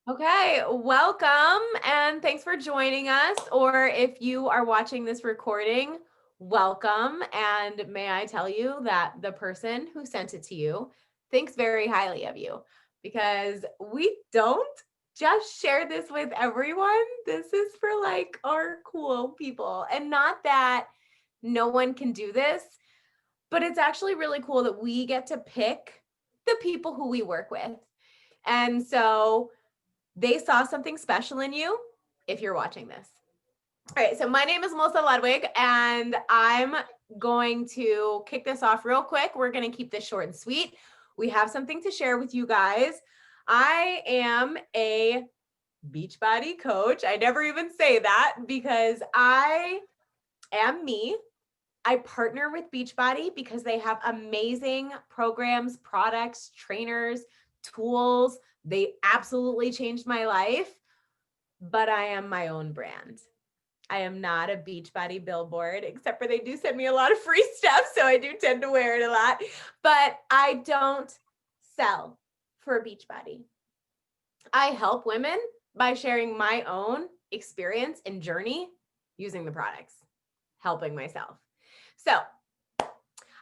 Okay, welcome and thanks for joining us. Or if you are watching this recording, welcome. And may I tell you that the person who sent it to you thinks very highly of you because we don't just share this with everyone. This is for like our cool people. And not that no one can do this, but it's actually really cool that we get to pick the people who we work with. And so they saw something special in you if you're watching this. All right, so my name is Melissa Ludwig, and I'm going to kick this off real quick. We're going to keep this short and sweet. We have something to share with you guys. I am a Beachbody coach. I never even say that because I am me. I partner with Beachbody because they have amazing programs, products, trainers, tools. They absolutely changed my life, but I am my own brand. I am not a Beachbody billboard, except for they do send me a lot of free stuff, so I do tend to wear it a lot, but I don't sell for Beachbody. I help women by sharing my own experience and journey using the products, helping myself. So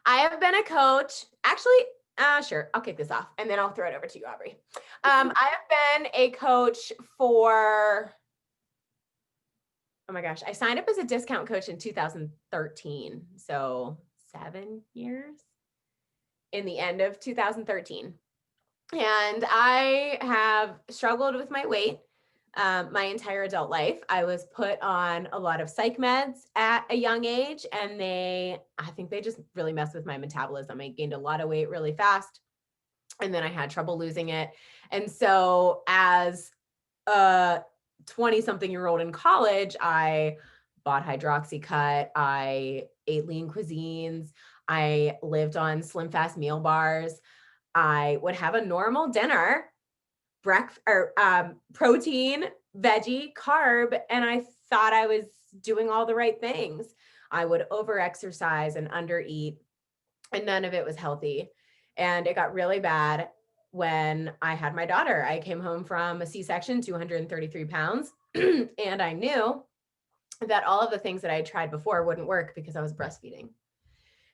I have been a coach. Actually, sure, I'll kick this off and then I'll throw it over to you, Aubrey. I have been a coach for, oh my gosh, I signed up as a discount coach in 2013. So 7 years in the end of 2013. And I have struggled with my weight my entire adult life. I was put on a lot of psych meds at a young age, and I think they just really messed with my metabolism. I gained a lot of weight really fast, and then I had trouble losing it. And so as a 20-something-year-old in college, I bought Hydroxycut, I ate lean cuisines, I lived on Slim Fast meal bars. I would have a normal dinner, breakfast or protein, veggie, carb, and I thought I was doing all the right things. I would over-exercise and undereat, and none of it was healthy. And it got really bad when I had my daughter. I came home from a C-section, 233 pounds, and I knew that all of the things that I had tried before wouldn't work because I was breastfeeding.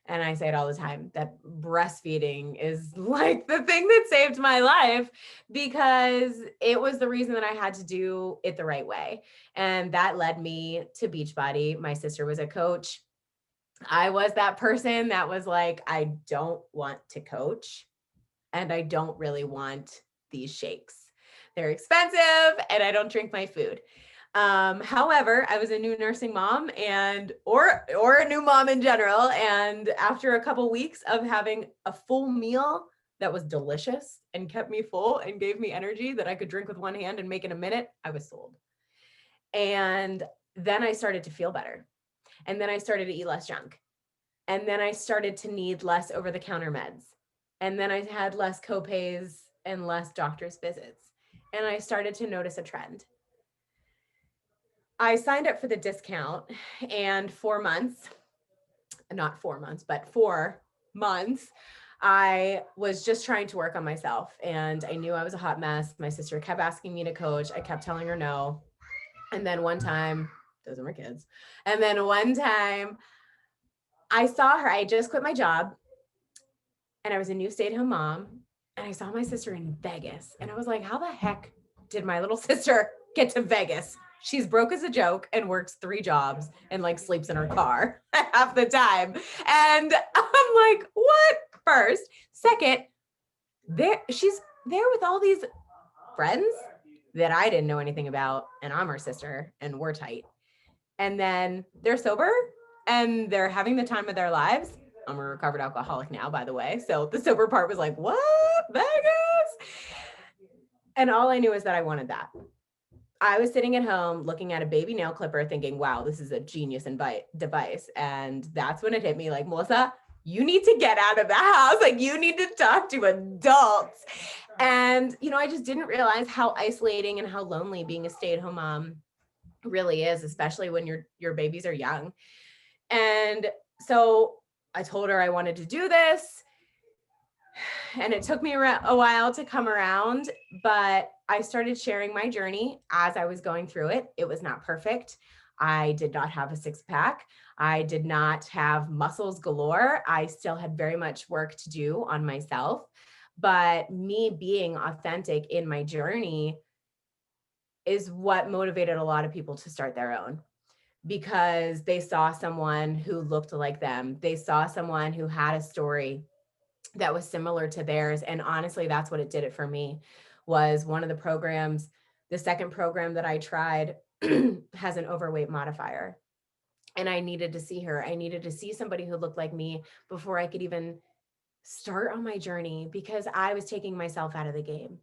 And I say it all the time that breastfeeding is like the thing that saved my life because it was the reason that I had to do it the right way. And that led me to Beachbody. My sister was a coach. I was that person that was like, I don't want to coach and I don't really want these shakes. They're expensive and I don't drink my food. However, I was a new nursing mom or a new mom in general. And after a couple weeks of having a full meal that was delicious and kept me full and gave me energy that I could drink with one hand and make in a minute, I was sold. And then I started to feel better. And then I started to eat less junk. And then I started to need less over-the-counter meds. And then I had less copays and less doctor's visits. And I started to notice a trend. I signed up for the discount, and 4 months, not 4 months, but 4 months, I was just trying to work on myself. And I knew I was a hot mess. My sister kept asking me to coach. I kept telling her no. And then one time, those are my kids. And then one time I saw her, I just quit my job and I was a new stay-at-home mom. And I saw my sister in Vegas. And I was like, how the heck did my little sister get to Vegas? She's broke as a joke and works 3 jobs and like sleeps in her car half the time. And I'm like, what? First, second, she's there with all these friends that I didn't know anything about, and I'm her sister and we're tight. And then they're sober and they're having the time of their lives. I'm a recovered alcoholic now, by the way. So the sober part was like, what? Vegas? And all I knew is that I wanted that. I was sitting at home looking at a baby nail clipper thinking, wow, this is a genius device. And that's when it hit me like, Melissa, you need to get out of the house. Like you need to talk to adults. And, I just didn't realize how isolating and how lonely being a stay-at-home mom really is, especially when your babies are young. And so I told her I wanted to do this. And it took me a while to come around, but I started sharing my journey as I was going through it. It was not perfect. I did not have a six pack. I did not have muscles galore. I still had very much work to do on myself. But me being authentic in my journey is what motivated a lot of people to start their own, because they saw someone who looked like them. They saw someone who had a story that was similar to theirs. And honestly, that's what it did it for me. Was one of the programs, the second program that I tried has an overweight modifier. And I needed to see her. I needed to see somebody who looked like me before I could even start on my journey, because I was taking myself out of the game.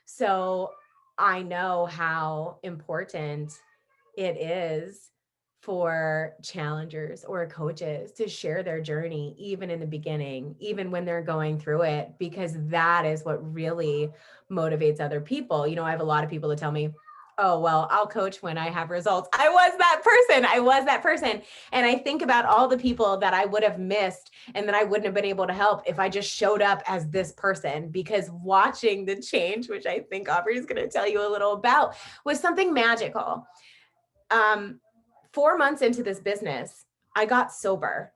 So I know how important it is for challengers or coaches to share their journey, even in the beginning, even when they're going through it, because that is what really motivates other people. You know, I have a lot of people that tell me, oh, well, I'll coach when I have results. I was that person. I was that person. And I think about all the people that I would have missed and that I wouldn't have been able to help if I just showed up as this person, because watching the change, which I think Aubrey is going to tell you a little about, was something magical. 4 months into this business, I got sober.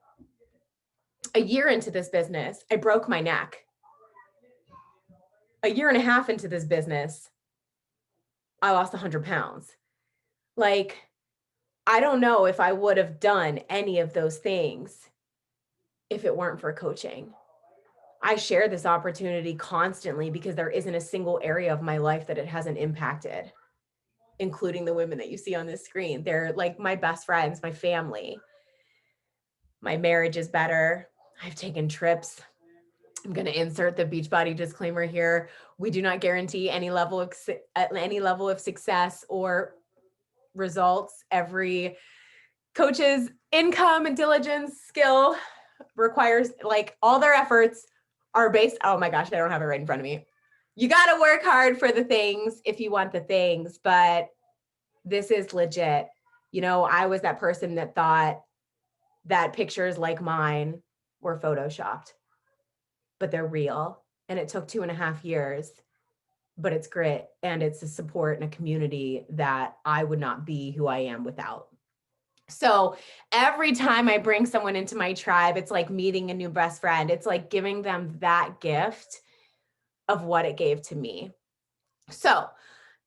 A year into this business, I broke my neck. A year and a half into this business, I lost 100 pounds. Like, I don't know if I would have done any of those things if it weren't for coaching. I share this opportunity constantly because there isn't a single area of my life that it hasn't impacted, including the women that you see on this screen. They're like my best friends, my family. My marriage is better. I've taken trips. I'm going to insert the Beachbody disclaimer here. We do not guarantee any level of success or results. Every coach's income and diligence skill requires, like, all their efforts are based. Oh my gosh, I don't have it right in front of me. You got to work hard for the things if you want the things, but this is legit. You know, I was that person that thought that pictures like mine were photoshopped, but they're real. And it took 2.5 years, but it's grit and it's a support and a community that I would not be who I am without. So every time I bring someone into my tribe, it's like meeting a new best friend. It's like giving them that gift of what it gave to me. So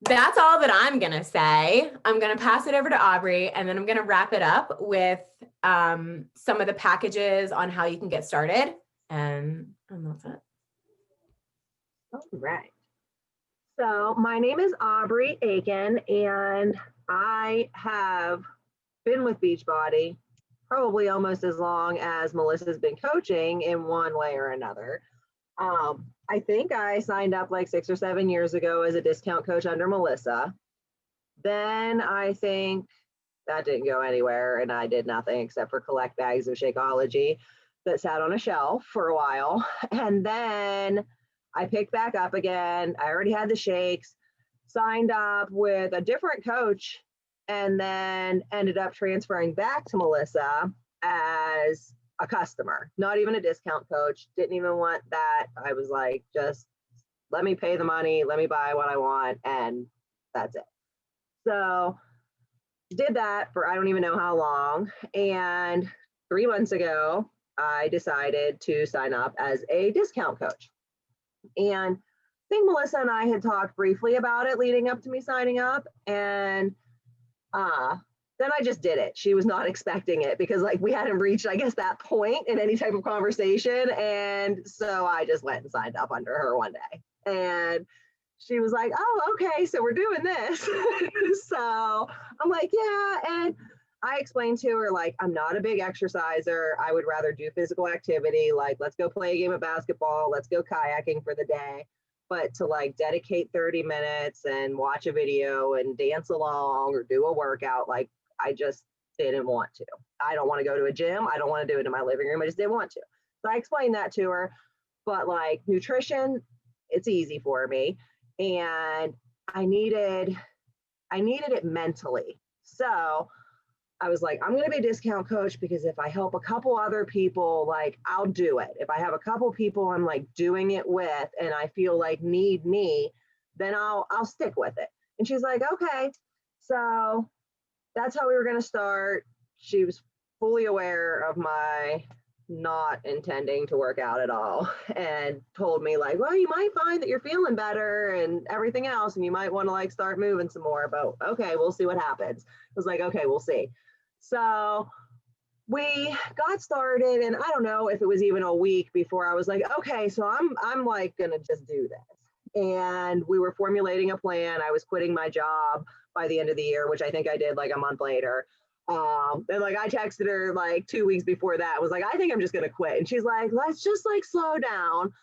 that's all that I'm going to say. I'm going to pass it over to Aubrey, and then I'm going to wrap it up with some of the packages on how you can get started. And that's it. All right. So my name is Aubrey Aiken, and I have been with Beachbody probably almost as long as Melissa's been coaching in one way or another. I think I signed up like 6 or 7 years ago as a discount coach under Melissa. Then I think that didn't go anywhere, and I did nothing except for collect bags of Shakeology that sat on a shelf for a while. And then I picked back up again. I already had the shakes, signed up with a different coach, and then ended up transferring back to Melissa as a customer, not even a discount coach. Didn't even want that. I was like, just let me pay the money, let me buy what I want, and that's it. So did that for I don't even know how long. And 3 months ago, I decided to sign up as a discount coach. And I think Melissa and I had talked briefly about it leading up to me signing up. And then I just did it. She was not expecting it because, like, we hadn't reached, I guess, that point in any type of conversation. And so I just went and signed up under her one day. And she was like, oh, okay, so we're doing this. So I'm like, yeah. And I explained to her, like, I'm not a big exerciser. I would rather do physical activity. Like, let's go play a game of basketball. Let's go kayaking for the day. But to, like, dedicate 30 minutes and watch a video and dance along or do a workout, like, I just didn't want to. I don't want to go to a gym. I don't want to do it in my living room. I just didn't want to. So I explained that to her. But, like, nutrition, it's easy for me. And I needed it mentally. So I was like, I'm going to be a discount coach because if I help a couple other people, like I'll do it. If I have a couple people I'm like doing it with and I feel like need me, then I'll stick with it. And she's like, okay. So that's how we were going to start. She was fully aware of my not intending to work out at all and told me like, well, you might find that you're feeling better and everything else and you might want to like start moving some more, but okay, we'll see what happens. I was like, okay, we'll see. So we got started and I don't know if it was even a week before I was like, okay, so I'm like gonna just do this. And we were formulating a plan. I was quitting my job by the end of the year, which I think I did like a month later. And like I texted her like 2 weeks before that, was like, I think I'm just gonna quit. And she's like, let's just like slow down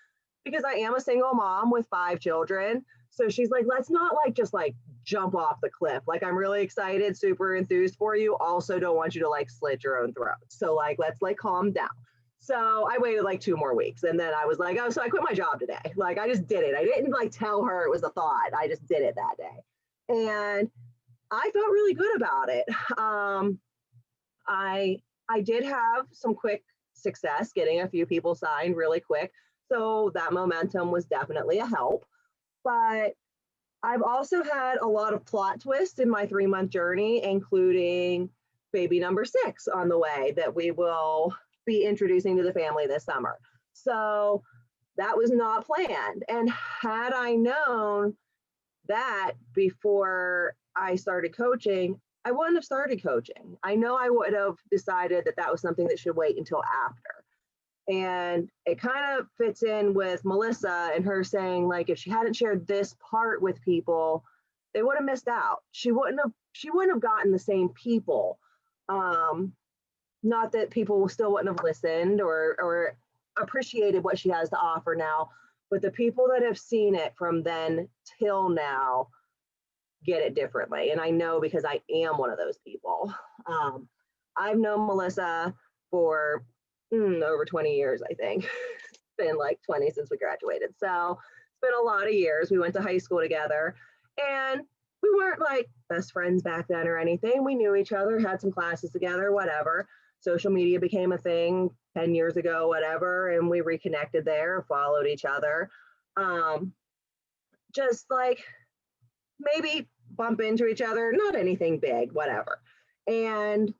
because I am a single mom with 5 children. So she's like, let's not like just like jump off the cliff. Like I'm really excited, super enthused for you. Also don't want you to like slit your own throat. So like, let's like calm down. So I waited like 2 more weeks and then I was like, oh, so I quit my job today. Like I just did it. I didn't like tell her it was a thought. I just did it that day. And I felt really good about it. I I did have some quick success getting a few people signed really quick. So that momentum was definitely a help. But I've also had a lot of plot twists in my 3-month journey, including baby number 6 on the way that we will be introducing to the family this summer. So that was not planned. And had I known that before I started coaching, I wouldn't have started coaching. I know I would have decided that that was something that should wait until after. And it kind of fits in with Melissa and her saying, like, if she hadn't shared this part with people, they would have missed out. She wouldn't have gotten the same people. Not that people still wouldn't have listened or appreciated what she has to offer now, but the people that have seen it from then till now get it differently. And I know because I am one of those people. I've known Melissa for over 20 years, I think. It's been like 20 since we graduated. So it's been a lot of years. We went to high school together and we weren't like best friends back then or anything. We knew each other, had some classes together, whatever. Social media became a thing 10 years ago, whatever. And we reconnected there, followed each other. Just like maybe bump into each other, not anything big, whatever. And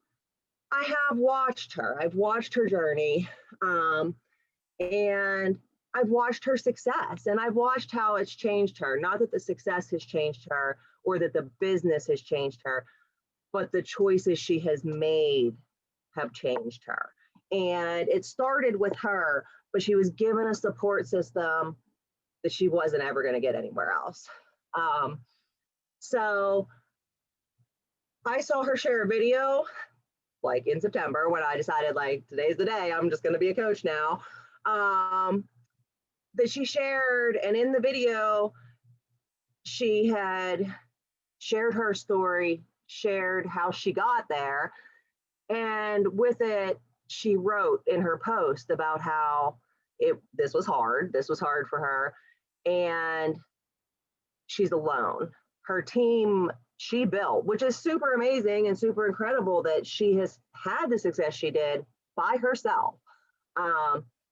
I have watched her. I've watched her journey, and I've watched her success, and I've watched how it's changed her. Not that the success has changed her or that the business has changed her, but the choices she has made have changed her. And it started with her, but she was given a support system that she wasn't ever going to get anywhere else. So I saw her share a video like in September when I decided like today's the day, I'm just going to be a coach now, that she shared. And in the video, she had shared her story, shared how she got there. And with it, she wrote in her post about how this was hard. This was hard for her. And she's alone. Her team she built, which is super amazing and super incredible that she has had the success she did by herself.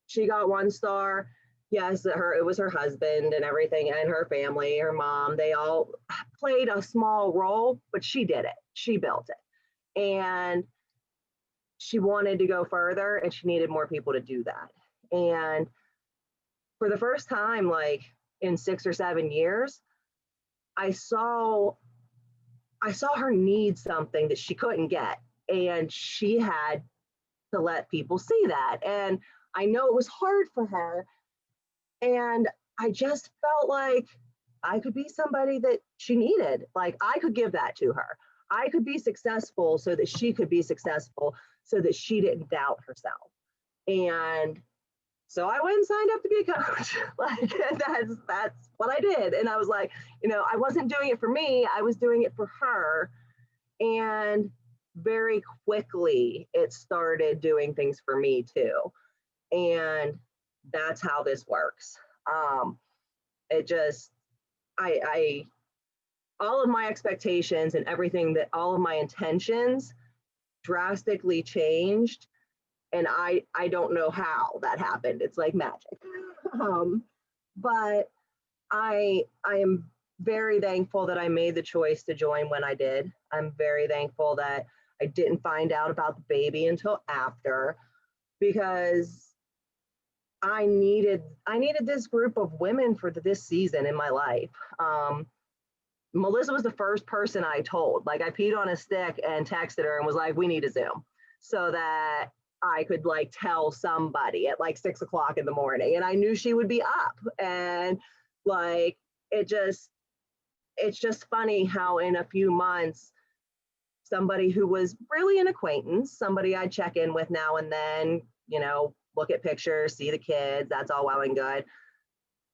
She got 1 star. Yes, it was her husband and everything, and her family, her mom. They all played a small role, but she did it. She built it, and she wanted to go further, and she needed more people to do that. And for the first time, like in 6 or 7 years, I saw her need something that she couldn't get, and she had to let people see that. And I know it was hard for her, and I just felt like I could be somebody that she needed. Like I could give that to her. I could be successful so that she could be successful, so that she didn't doubt herself. And so I went and signed up to be a coach. Like that's what I did. And I was like, I wasn't doing it for me. I was doing it for her. And very quickly it started doing things for me too. And that's how this works. It just, all of my expectations and everything, that all of my intentions drastically changed. And I don't know how that happened. It's like magic. But I am very thankful that I made the choice to join when I did. I'm very thankful that I didn't find out about the baby until after, because I needed this group of women for this season in my life. Melissa was the first person I told. Like, I peed on a stick and texted her and was like, we need a Zoom, so that I could like tell somebody at like 6 o'clock in the morning. And I knew she would be up. And like, it's just funny how in a few months, somebody who was really an acquaintance, somebody I check in with now and then, look at pictures, see the kids, that's all well and good,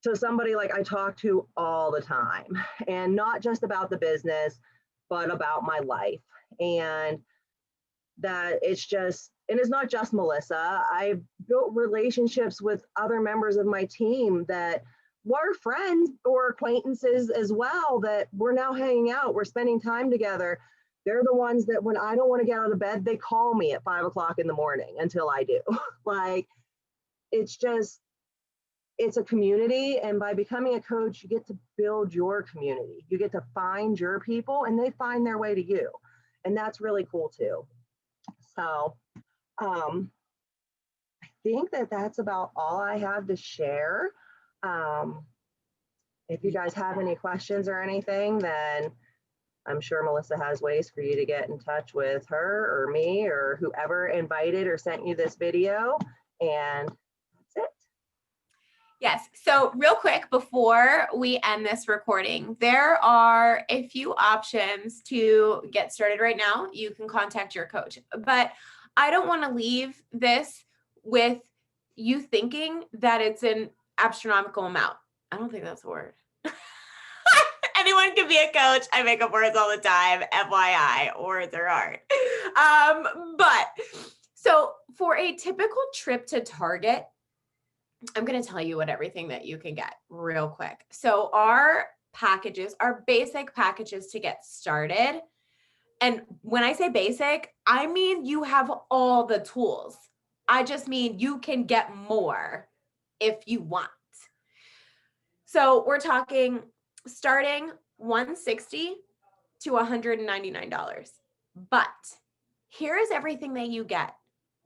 to somebody like I talk to all the time, and not just about the business, but about my life. And that it's not just Melissa. I've built relationships with other members of my team that were friends or acquaintances as well, that we're now hanging out, we're spending time together. They're the ones that when I don't want to get out of bed, they call me at 5 o'clock in the morning until I do. Like, it's a community. And by becoming a coach, you get to build your community. You get to find your people and they find their way to you. And that's really cool too. So I think that that's about all I have to share. If you guys have any questions or anything, then I'm sure Melissa has ways for you to get in touch with her or me or whoever invited or sent you this video. And that's it. Yes. So real quick, before we end this recording, there are a few options to get started right now. You can contact your coach, but I don't want to leave this with you thinking that it's an astronomical amount. I don't think that's a word. Anyone can be a coach. I make up words all the time. FYI, words are hard. But so for a typical trip to Target, I'm going to tell you what everything that you can get real quick. So our packages, our basic packages to get started. And when I say basic, I mean you have all the tools. I just mean you can get more if you want. So we're talking starting $160 to $199. But here is everything that you get.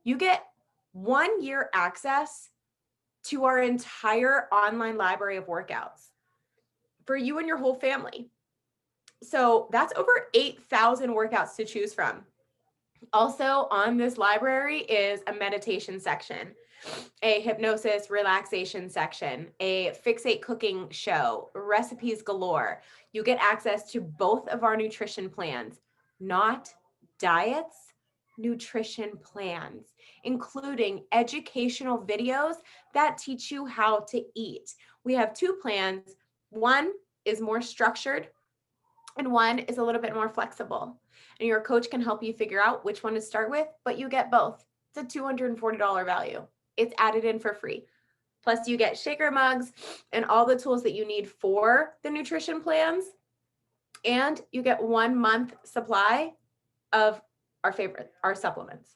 You get 1 year access to our entire online library of workouts for you and your whole family. So that's over 8,000 workouts to choose from. Also on this library is a meditation section, a hypnosis relaxation section, a fixate cooking show, recipes galore. You get access to both of our nutrition plans, not diets, nutrition plans, including educational videos that teach you how to eat. We have two plans. One is more structured and one is a little bit more flexible. And your coach can help you figure out which one to start with, but you get both. It's a $240 value. It's added in for free. Plus you get shaker mugs and all the tools that you need for the nutrition plans. And you get 1 month supply of our supplements.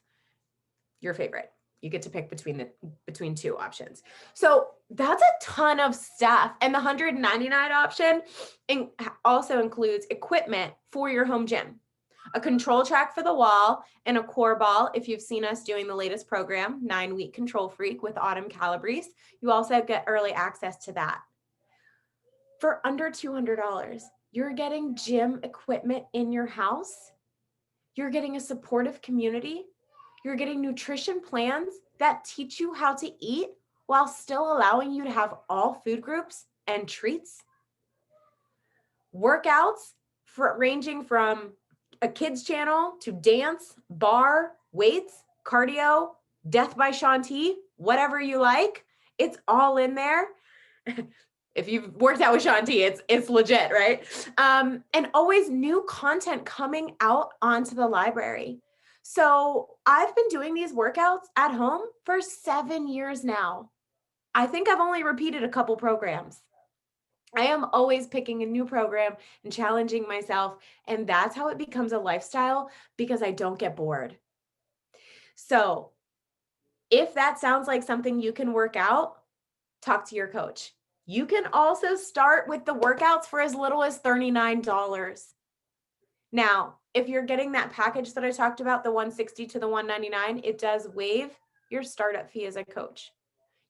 Your favorite. You get to pick between two options. So that's a ton of stuff. And the $199 option also includes equipment for your home gym, a control track for the wall, and a core ball. If you've seen us doing the latest program, 9-week Control Freak with Autumn Calabrese, you also get early access to that. For under $200, you're getting gym equipment in your house. You're getting a supportive community. You're getting nutrition plans that teach you how to eat while still allowing you to have all food groups and treats. Workouts ranging from a kids channel to dance, bar, weights, cardio, death by Shanti, whatever you like. It's all in there. If you've worked out with Shanti, it's legit, right? And always new content coming out onto the library. So I've been doing these workouts at home for 7 years now. I think I've only repeated a couple programs. I am always picking a new program and challenging myself. And that's how it becomes a lifestyle, because I don't get bored. So if that sounds like something you can work out, talk to your coach. You can also start with the workouts for as little as $39. Now, if you're getting that package that I talked about, the 160 to the 199, it does waive your startup fee as a coach.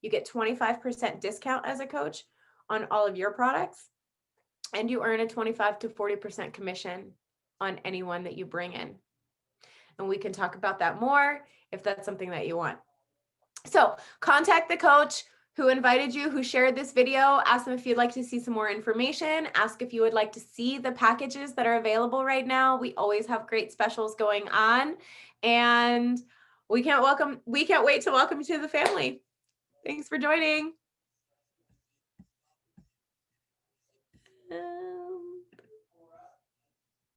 You get 25% discount as a coach on all of your products, and you earn a 25 to 40% commission on anyone that you bring in. And we can talk about that more if that's something that you want. So contact the coach who invited you, who shared this video. Ask them if you'd like to see some more information. Ask if you would like to see the packages that are available right now. We always have great specials going on, and we can't wait to welcome you to the family. Thanks for joining.